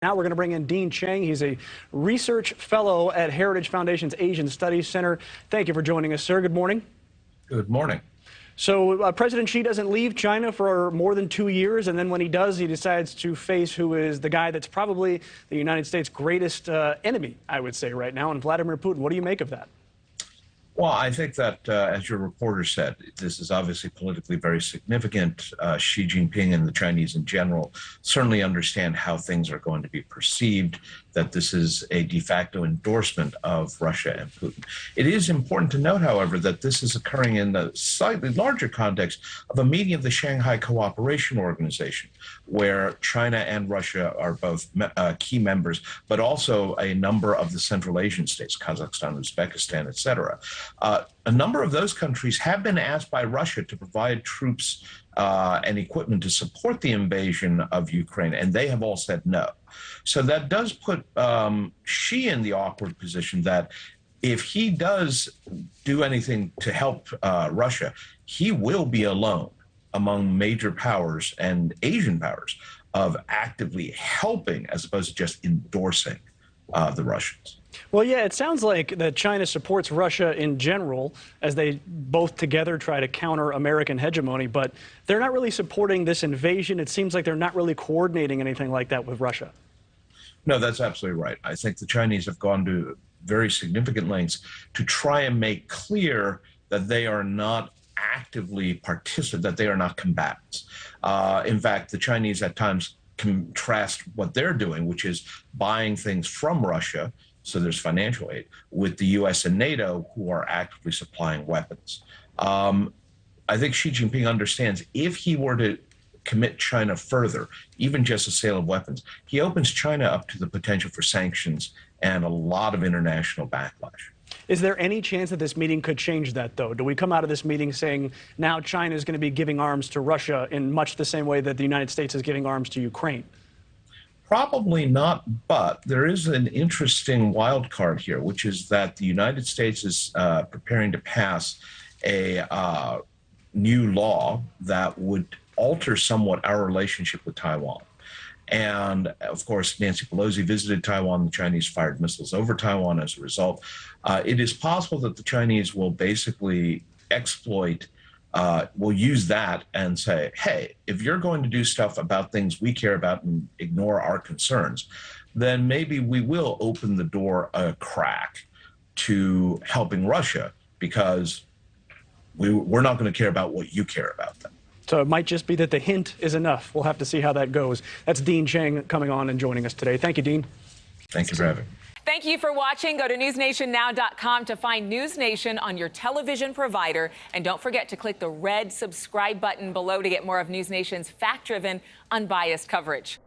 Now we're going to bring in Dean Cheng. He's a research fellow at Heritage Foundation's Asian Studies Center. Thank you for joining us, sir. Good morning. Good morning. So President Xi doesn't leave China for more than 2 years, and then when he does, he decides to face who is the guy that's probably the United States' greatest enemy, I would say, right now, and Vladimir Putin. What do you make of that? Well, I think that, as your reporter said, this is obviously politically very significant. Xi Jinping and the Chinese in general certainly understand how things are going to be perceived, that this is a de facto endorsement of Russia and Putin. It is important to note, however, that this is occurring in the slightly larger context of a meeting of the Shanghai Cooperation Organization, where China and Russia are both key members, but also a number of the Central Asian states, Kazakhstan, Uzbekistan, et cetera. A number of those countries have been asked by Russia to provide troops and equipment to support the invasion of Ukraine, and they have all said no. So that does put Xi in the awkward position that if he does do anything to help Russia, he will be alone among major powers and Asian powers of actively helping as opposed to just endorsing the Russians. Well, yeah, it sounds like that China supports Russia in general as they both together try to counter American hegemony, but they're not really supporting this invasion. It seems like they're not really coordinating anything like that with Russia. No, that's absolutely right. I think the Chinese have gone to very significant lengths to try and make clear that they are not actively participants, that they are not combatants. In fact, the Chinese at times contrast what they're doing, which is buying things from Russia, so there's financial aid, with the U.S. and NATO, who are actively supplying weapons. I think Xi Jinping understands if he were to commit China further, even just a sale of weapons, he opens China up to the potential for sanctions and a lot of international backlash. Is there any chance that this meeting could change that, though? Do we come out of this meeting saying now China is going to be giving arms to Russia in much the same way that the United States is giving arms to Ukraine? Probably not, but there is an interesting wild card here, which is that the United States is preparing to pass a new law that would alter somewhat our relationship with Taiwan. And of course, Nancy Pelosi visited Taiwan. The Chinese fired missiles over Taiwan as a result. It is possible that the Chinese will basically exploit, will use that and say, hey, if you're going to do stuff about things we care about and ignore our concerns, then maybe we will open the door a crack to helping Russia because we're not going to care about what you care about then. So it might just be that the hint is enough. We'll have to see how that goes. That's Dean Cheng coming on and joining us today. Thank you, Dean. Thank you for having me. Thank you for watching. Go to newsnationnow.com to find NewsNation on your television provider. And don't forget to click the red subscribe button below to get more of NewsNation's fact-driven, unbiased coverage.